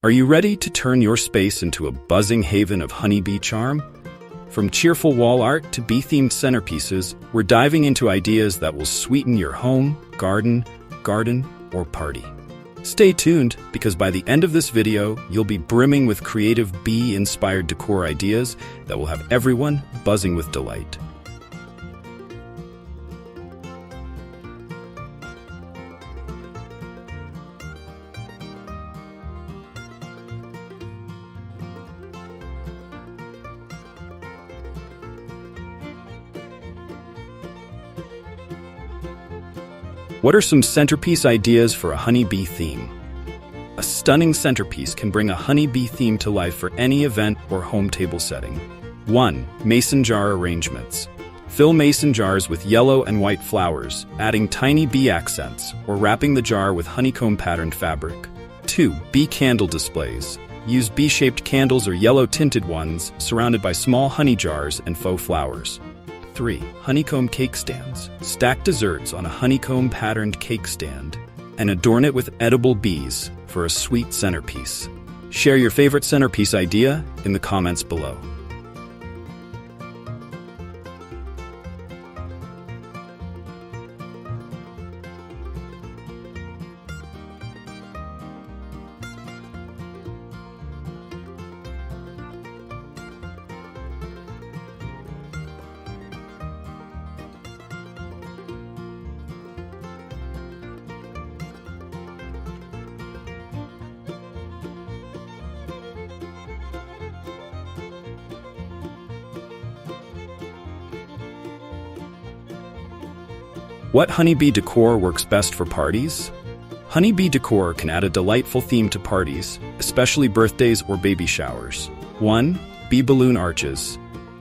Are you ready to turn your space into a buzzing haven of honeybee charm? From cheerful wall art to bee-themed centerpieces, we're diving into ideas that will sweeten your home, garden, or party. Stay tuned, because by the end of this video, you'll be brimming with creative bee-inspired decor ideas that will have everyone buzzing with delight. What are some centerpiece ideas for a honeybee theme? A stunning centerpiece can bring a honeybee theme to life for any event or home table setting. 1. Mason jar arrangements. Fill mason jars with yellow and white flowers, adding tiny bee accents, or wrapping the jar with honeycomb patterned fabric. 2. Bee candle displays. Use bee-shaped candles or yellow-tinted ones surrounded by small honey jars and faux flowers. 3. Honeycomb cake stands. Stack desserts on a honeycomb-patterned cake stand and adorn it with edible bees for a sweet centerpiece. Share your favorite centerpiece idea in the comments below. What honeybee decor works best for parties? Honeybee decor can add a delightful theme to parties, especially birthdays or baby showers. 1. Bee balloon arches.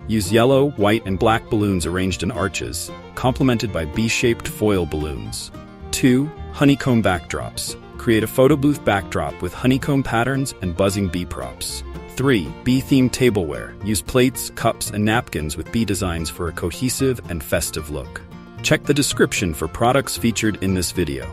Use yellow, white, and black balloons arranged in arches, complemented by bee-shaped foil balloons. 2. Honeycomb backdrops. Create a photo booth backdrop with honeycomb patterns and buzzing bee props. 3. Bee-themed tableware. Use plates, cups, and napkins with bee designs for a cohesive and festive look. Check the description for products featured in this video.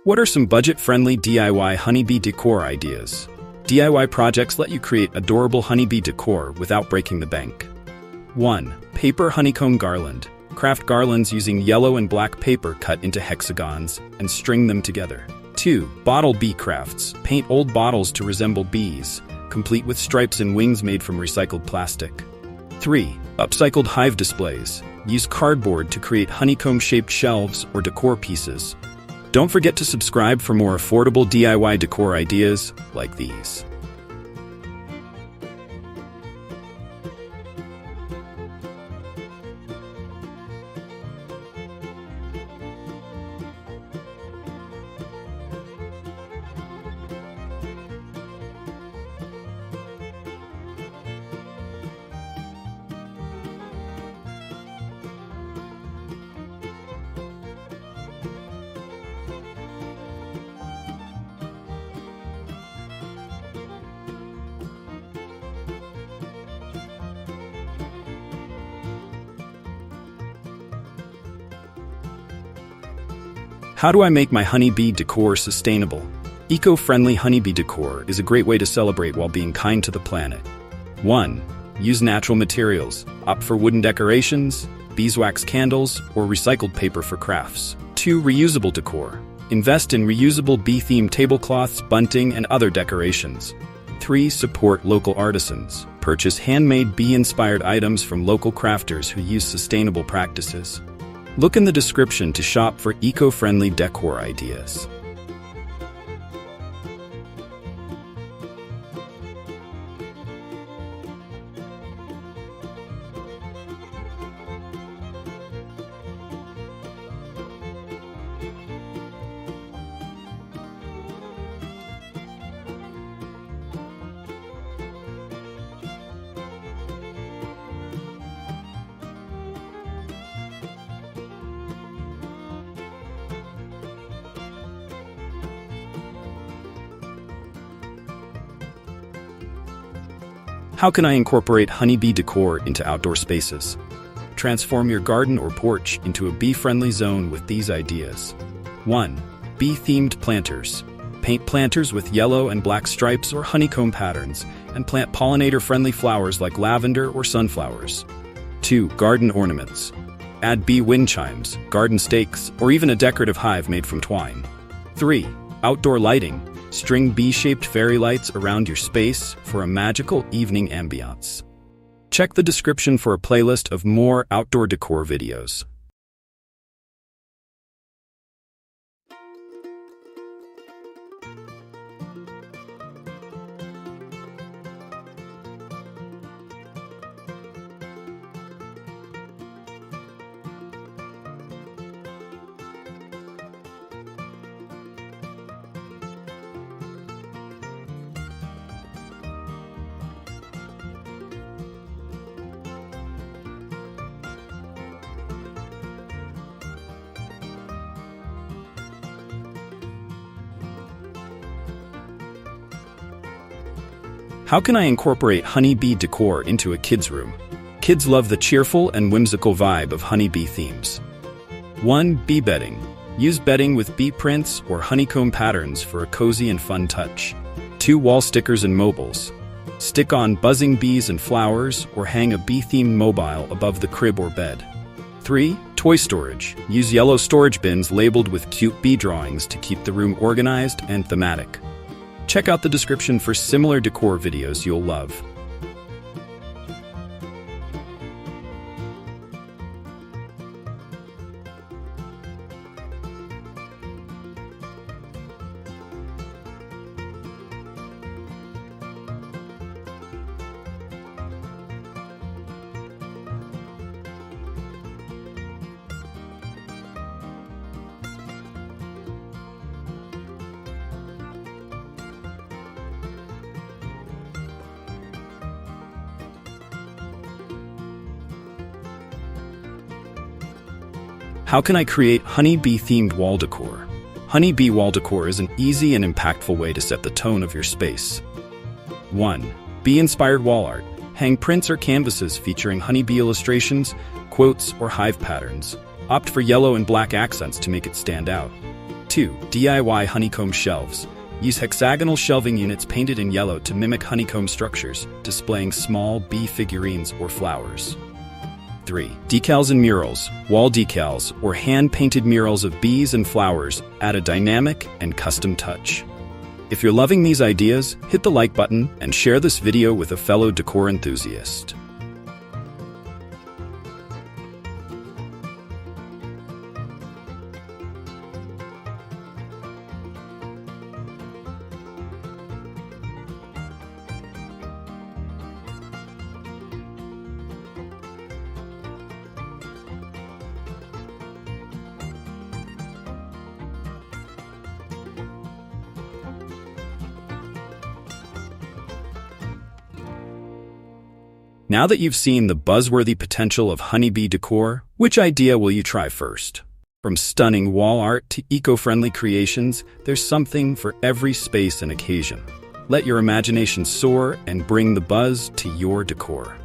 What are some budget-friendly DIY honeybee decor ideas? DIY projects let you create adorable honeybee decor without breaking the bank. 1. Paper honeycomb garland. Craft garlands using yellow and black paper cut into hexagons and string them together. 2. Bottle bee crafts. Paint old bottles to resemble bees, complete with stripes and wings made from recycled plastic. 3. Upcycled hive displays. Use cardboard to create honeycomb-shaped shelves or decor pieces. Don't forget to subscribe for more affordable DIY decor ideas like these. How do I make my honeybee decor sustainable? Eco-friendly honeybee decor is a great way to celebrate while being kind to the planet. 1. Use natural materials. Opt for wooden decorations, beeswax candles, or recycled paper for crafts. 2. Reusable decor. Invest in reusable bee-themed tablecloths, bunting, and other decorations. 3. Support local artisans. Purchase handmade bee-inspired items from local crafters who use sustainable practices. Look in the description to shop for eco-friendly decor ideas. How can I incorporate honeybee decor into outdoor spaces? Transform your garden or porch into a bee-friendly zone with these ideas. 1. Bee-themed planters. Paint planters with yellow and black stripes or honeycomb patterns, and plant pollinator-friendly flowers like lavender or sunflowers. 2. Garden ornaments. Add bee wind chimes, garden stakes, or even a decorative hive made from twine. 3. Outdoor lighting. String bee-shaped fairy lights around your space for a magical evening ambiance. Check the description for a playlist of more outdoor decor videos. How can I incorporate honeybee decor into a kid's room? Kids love the cheerful and whimsical vibe of honeybee themes. 1. Bee bedding. Use bedding with bee prints or honeycomb patterns for a cozy and fun touch. 2. Wall stickers and mobiles. Stick on buzzing bees and flowers or hang a bee-themed mobile above the crib or bed. 3. Toy storage. Use yellow storage bins labeled with cute bee drawings to keep the room organized and thematic. Check out the description for similar decor videos you'll love. How can I create honeybee-themed wall decor? Honeybee wall decor is an easy and impactful way to set the tone of your space. 1. Bee-inspired wall art. Hang prints or canvases featuring honeybee illustrations, quotes, or hive patterns. Opt for yellow and black accents to make it stand out. 2. DIY honeycomb shelves. Use hexagonal shelving units painted in yellow to mimic honeycomb structures, displaying small bee figurines or flowers. 3. Decals and murals. Wall decals, or hand-painted murals of bees and flowers, add a dynamic and custom touch. If you're loving these ideas, hit the like button and share this video with a fellow decor enthusiast. Now that you've seen the buzzworthy potential of honeybee decor, which idea will you try first? From stunning wall art to eco-friendly creations, there's something for every space and occasion. Let your imagination soar and bring the buzz to your decor.